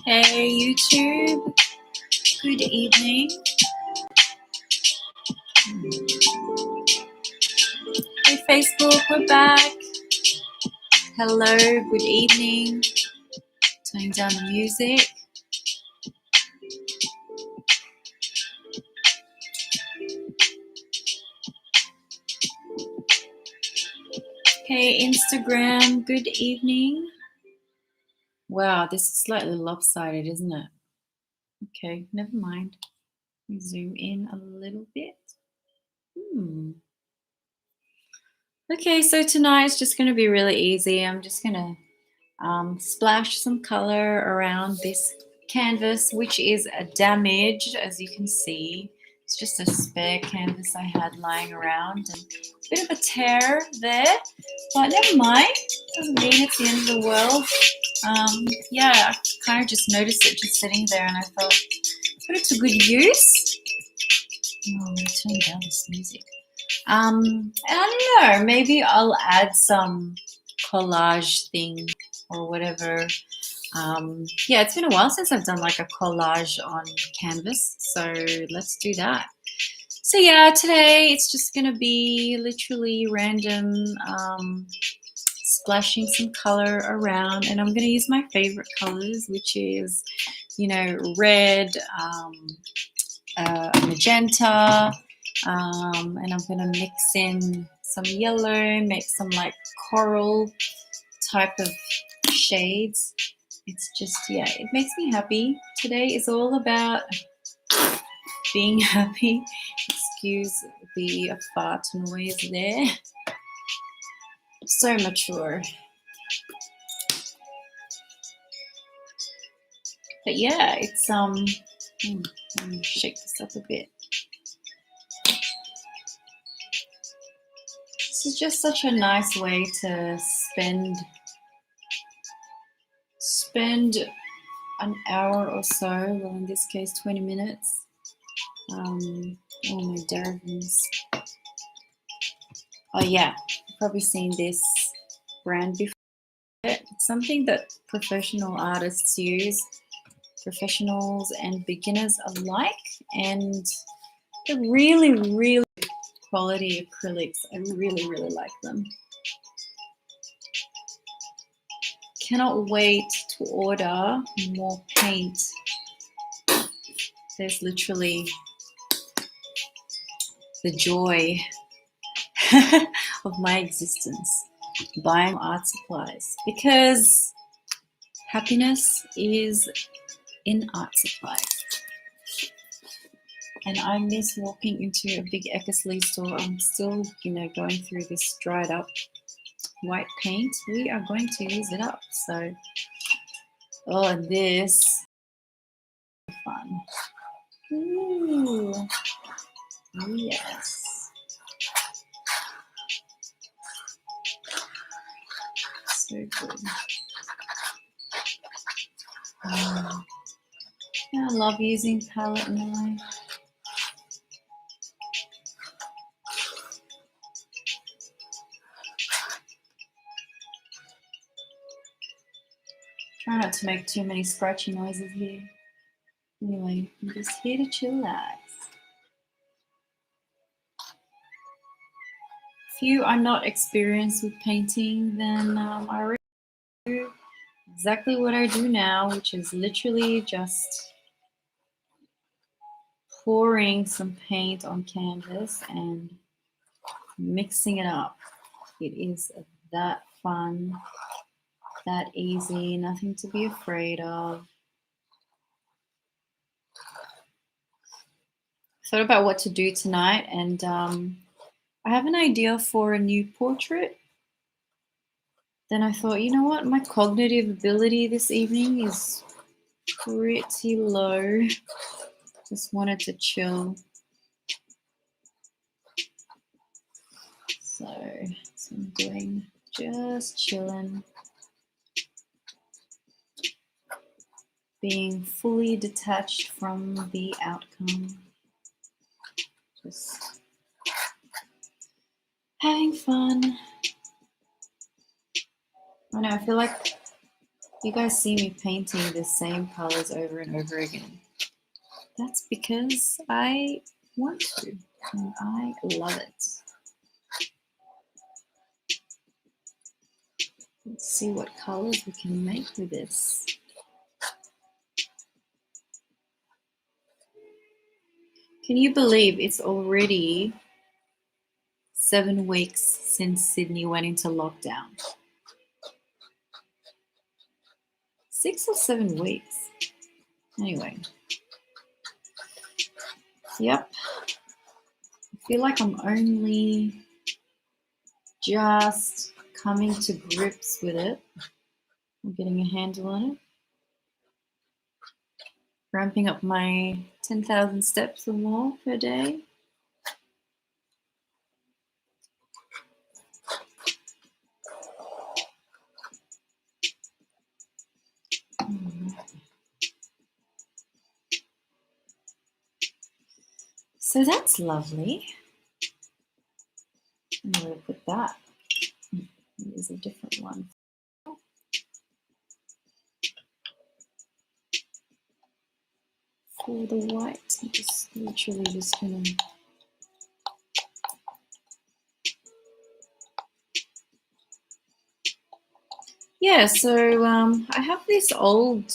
Hey YouTube, good evening. Hey Facebook, we're back. Hello, good evening. Turning down the music. Hey Instagram, good evening. Wow, this is slightly lopsided, isn't it? Okay, never mind. Let me zoom in a little bit. Okay, so tonight's just going to be really easy. I'm just going to splash some color around this canvas, which is damaged, as you can see. It's just a spare canvas I had lying around, and a bit of a tear there, but never mind. Doesn't mean it's the end of the world. Yeah, I kind of just noticed it just sitting there, and I thought, put it to good use. Oh, I'm turning down this music. I don't know, maybe I'll add some collage thing or whatever. Yeah, it's been a while since I've done like a collage on canvas, so let's do that. So yeah, today it's just gonna be literally random, splashing some color around, and I'm gonna use my favorite colors, which is, you know, red, magenta, and I'm gonna mix in some yellow, make some like coral type of shades. It's just, yeah, it makes me happy. Today is all about being happy. Excuse the fart noise there. So mature. But yeah, it's let me shake this up a bit. This is just such a nice way to spend an hour or so, well in this case 20 minutes. Oh my derivatives. Oh yeah, you've probably seen this brand before. It's something that professional artists use, professionals and beginners alike, and they're really, really quality acrylics. I really, really like them. Cannot wait to order more paint. There's literally the joy of my existence, buying art supplies, because happiness is in art supplies. And I miss walking into a big Eckersley store. I'm still, going through this dried up white paint. We are going to use it up. So, oh, this fun. Ooh, oh yes. So good. Yeah, I love using palette knife. Try not to make too many scratchy noises here. Anyway, I'm just here to chillax. If you are not experienced with painting, then I already do exactly what I do now, which is literally just pouring some paint on canvas and mixing it up. It is that fun, that easy, nothing to be afraid of. Thought about what to do tonight, and I have an idea for a new portrait. Then I thought, you know what, my cognitive ability this evening is pretty low. Just wanted to chill. So that's what I'm doing, just chilling. Being fully detached from the outcome. Just having fun. I know, I feel like You guys see me painting the same colors over and over again. That's because I want to, and I love it. Let's see what colors we can make with this. Can you believe it's already 7 weeks since Sydney went into lockdown? 6 or 7 weeks. Anyway. Yep. I feel like I'm only just coming to grips with it. I'm getting a handle on it. Ramping up my 10,000 steps or more per day. So that's lovely. I'm going to put that. There's a different one. For the white, I'm just literally just going to. Yeah, so I have this old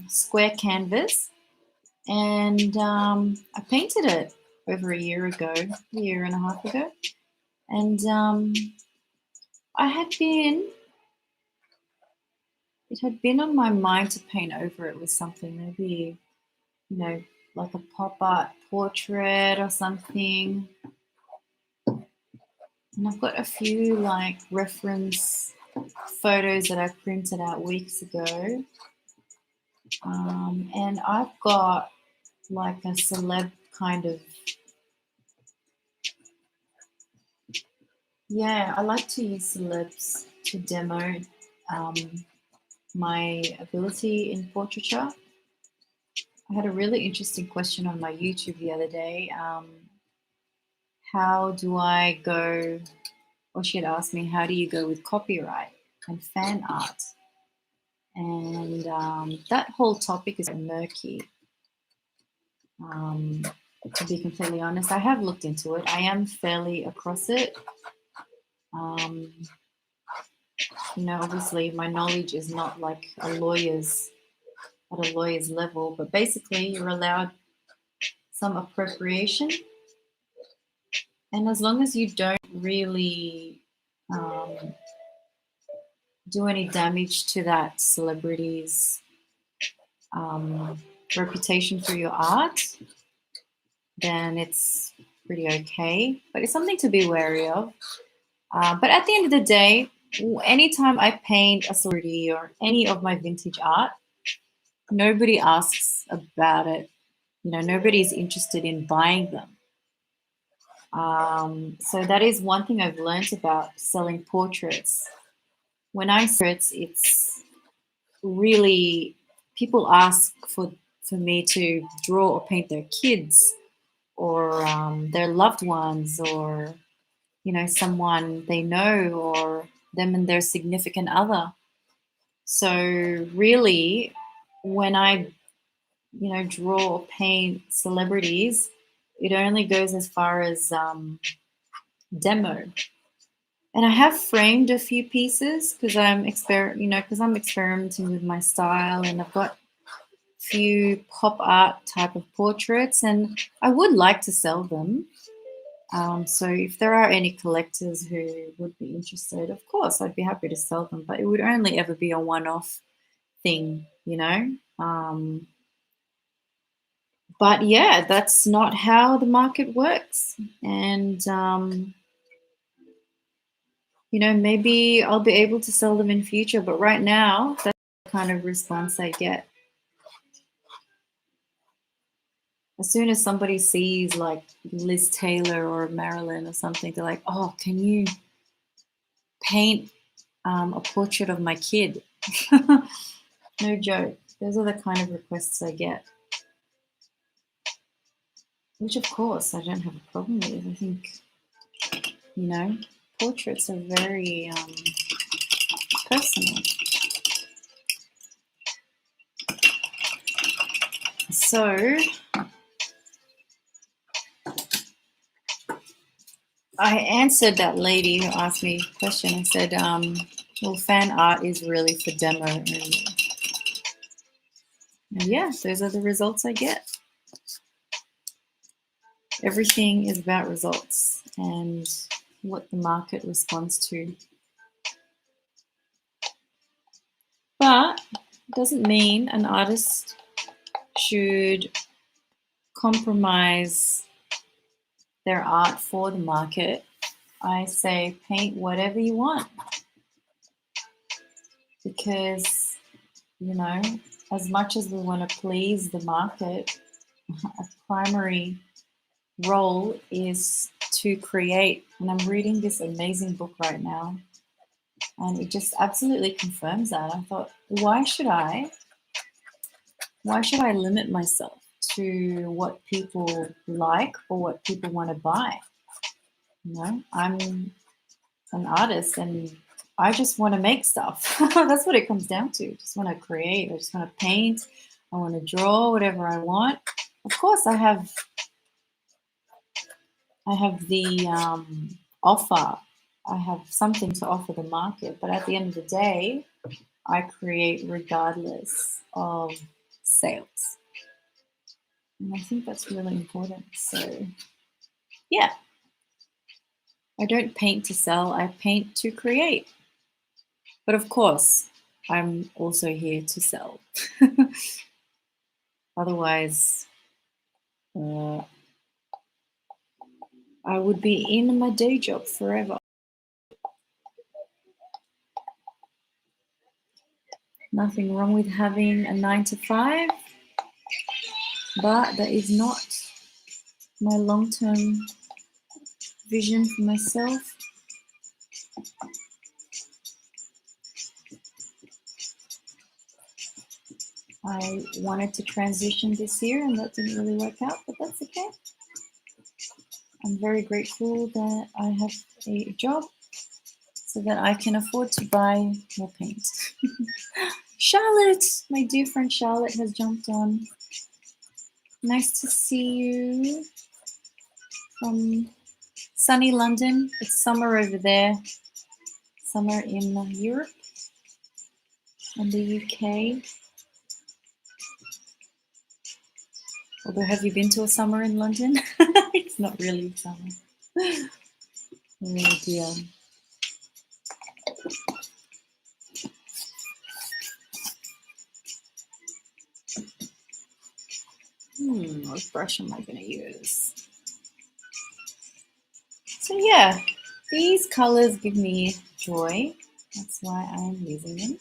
square canvas, and I painted it over a year and a half ago, and it had been on my mind to paint over it with something, maybe, you know, like a pop art portrait or something. And I've got a few like reference photos that I printed out weeks ago. And I've got like a celeb kind of, yeah, I like to use celebs to demo my ability in portraiture. I had a really interesting question on my YouTube the other day. How do I go, or she had asked me, how do you go with copyright and fan art? And that whole topic is murky. To be completely honest, I have looked into it. I am fairly across it. Obviously my knowledge is not like at a lawyer's level, but basically you're allowed some appropriation. And as long as you don't really do any damage to that celebrity's reputation for your art, then it's pretty okay. But it's something to be wary of. But at the end of the day, anytime I paint a celebrity or any of my vintage art, nobody asks about it. Nobody's interested in buying them. So that is one thing I've learned about selling portraits. When I sell portraits, it's really, people ask for me to draw or paint their kids or their loved ones, or someone they know, or them and their significant other. So really, when I draw or paint celebrities, it only goes as far as demo. And I have framed a few pieces because I'm experimenting with my style, and I've got a few pop art type of portraits, and I would like to sell them. So if there are any collectors who would be interested, of course, I'd be happy to sell them, but it would only ever be a one-off thing, But yeah, that's not how the market works. And, maybe I'll be able to sell them in future, but right now, that's the kind of response I get. As soon as somebody sees like Liz Taylor or Marilyn or something, they're like, oh, can you paint a portrait of my kid? No joke. Those are the kind of requests I get. Which, of course, I don't have a problem with. I think, portraits are very personal. So I answered that lady who asked me a question. I said, well, fan art is really for demo only. And yeah, those are the results I get. Everything is about results and what the market responds to. But it doesn't mean an artist should compromise their art for the market. I say paint whatever you want because, you know, as much as we want to please the market, a primary role is to create. And I'm reading this amazing book right now, and it just absolutely confirms that. I thought, why should I limit myself to what people like or what people want to buy? You know, I'm an artist and I just want to make stuff. That's what it comes down to. I just want to create. I just want to paint. I want to draw whatever I want. Of course, I have the offer. I have something to offer the market, but at the end of the day, I create regardless of sales. And I think that's really important. So, yeah, I don't paint to sell, I paint to create. But of course, I'm also here to sell. Otherwise, I would be in my day job forever. Nothing wrong with having a 9 to 5, but that is not my long-term vision for myself. I wanted to transition this year and that didn't really work out, but that's okay. I'm very grateful that I have a job so that I can afford to buy more paint. Charlotte, my dear friend Charlotte has jumped on. Nice to see you from sunny London. It's summer over there. Summer in Europe and the UK. Although, have you been to a summer in London? It's not really summer. Oh dear. What brush am I going to use? So yeah, these colors give me joy. That's why I'm using them.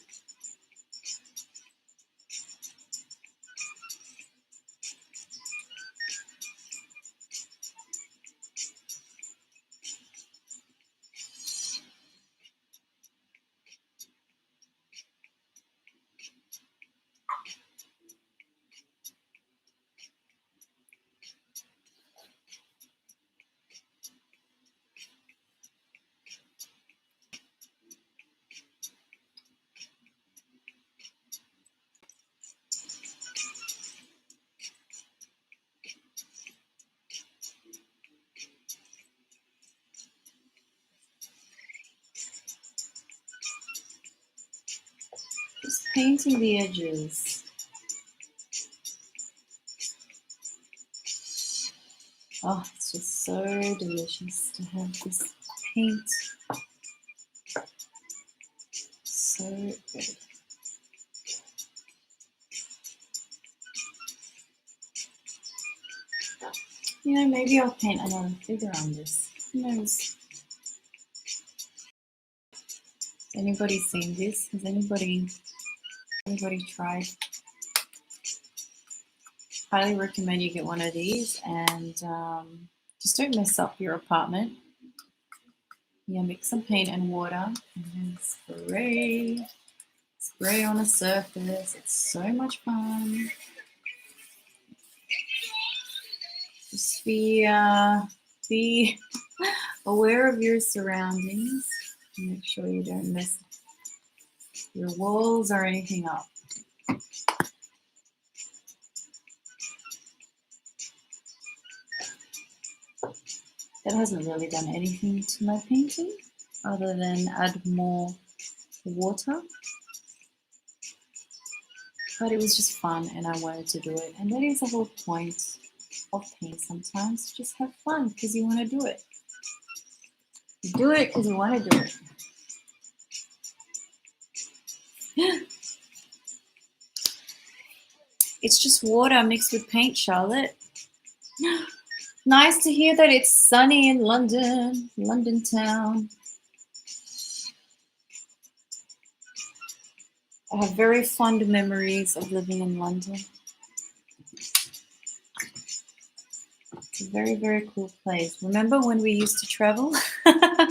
Just painting the edges. Oh, it's just so delicious to have this paint. So good. You know, maybe I'll paint another figure on this. Who knows? Has anybody seen this? Has anybody tried? Highly recommend you get one of these and just don't mess up your apartment. Yeah, mix some paint and water and then spray on a surface. It's so much fun. Just be aware of your surroundings. Make sure you don't mess your walls or anything up. That hasn't really done anything to my painting other than add more water. But it was just fun and I wanted to do it. And that is the whole point of paint sometimes. Just have fun because you want to do it. You do it because you want to do it. It's just water mixed with paint, Charlotte. Nice to hear that it's sunny in London, London town. I have very fond memories of living in London. It's a very, very cool place. Remember when we used to travel? I'm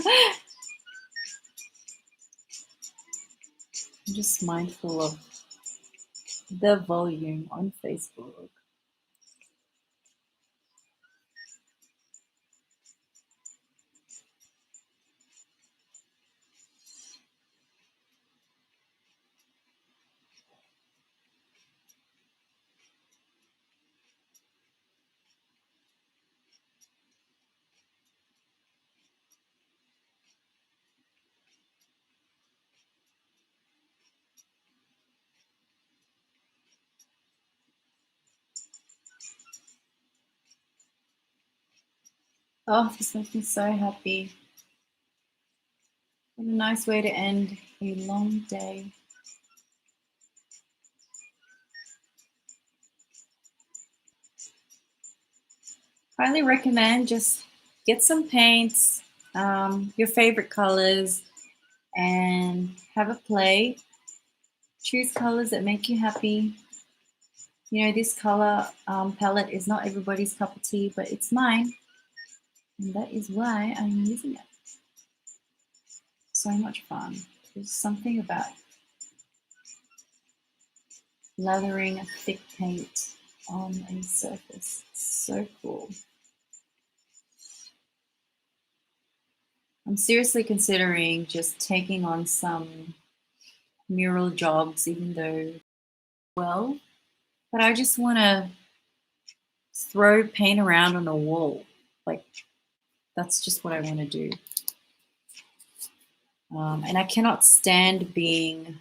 just mindful of the volume on Facebook. Oh, this makes me so happy. What a nice way to end a long day. Highly recommend just get some paints, your favorite colors, and have a play. Choose colors that make you happy. You know, this color palette is not everybody's cup of tea, but it's mine. And that is why I'm using it. So much fun. There's something about lathering a thick paint on a surface. It's so cool. I'm seriously considering just taking on some mural jobs, even though, well, but I just want to throw paint around on a wall. Like, that's just what I want to do. And I cannot stand being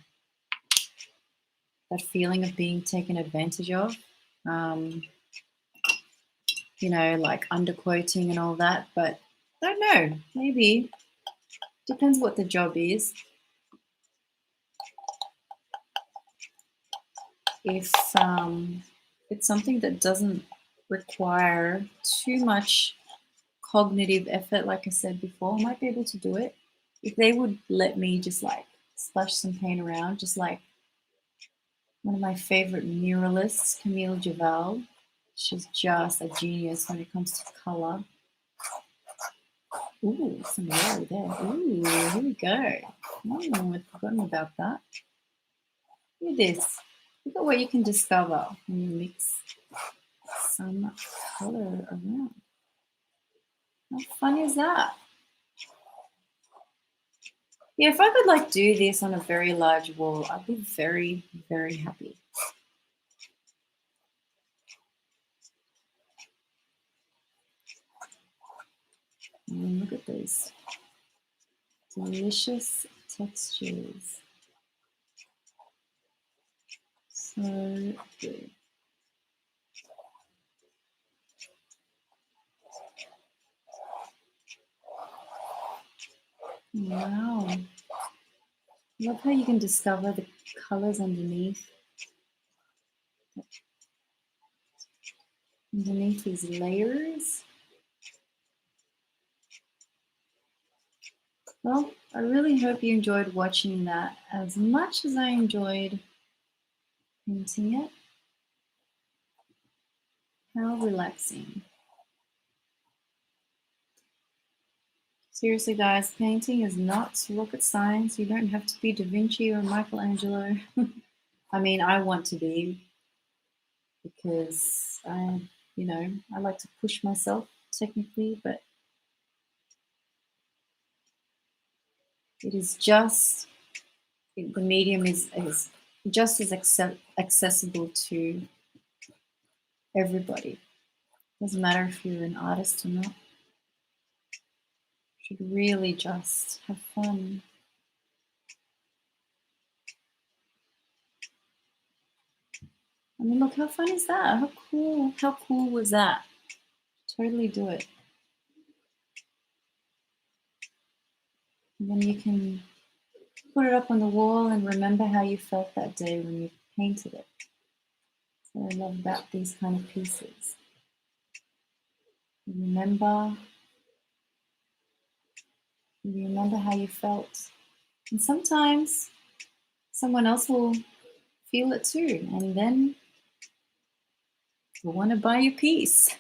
that feeling of being taken advantage of. You know, like underquoting and all that. But I don't know. Maybe depends what the job is. If it's something that doesn't require too much cognitive effort, like I said before, I might be able to do it. If they would let me just like splash some paint around, just like one of my favorite muralists, Camille Javal. She's just a genius when it comes to color. Ooh, some yellow there. Ooh, here we go. Oh, I've forgotten about that. Look at this. Look at what you can discover when you mix some color around. How fun is that? Yeah, if I could like do this on a very large wall, I'd be very, very happy. And look at those delicious textures. So good. Wow. I love how you can discover the colors underneath these layers. Well, I really hope you enjoyed watching that as much as I enjoyed painting it. How relaxing. Seriously, guys, painting is not rocket science. You don't have to be Da Vinci or Michelangelo. I mean, I want to be because I like to push myself technically, but it is just, the medium is just as accessible to everybody. Doesn't matter if you're an artist or not. should really just have fun. I mean, look, how fun is that? How cool was that? Totally do it. And then you can put it up on the wall and remember how you felt that day when you painted it. So I love about these kind of pieces. You remember how you felt. And sometimes someone else will feel it too, and then will want to buy your piece.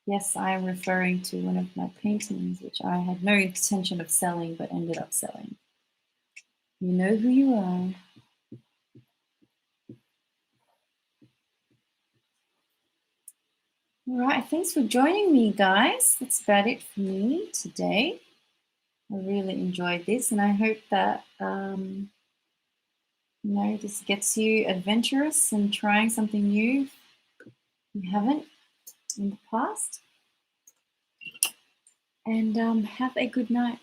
Yes, I am referring to one of my paintings, which I had no intention of selling, but ended up selling. You know who you are. All right, thanks for joining me, guys. That's about it for me today. I really enjoyed this, and I hope that this gets you adventurous and trying something new if you haven't in the past. And have a good night.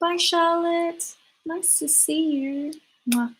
Bye, Charlotte. Nice to see you. Mwah.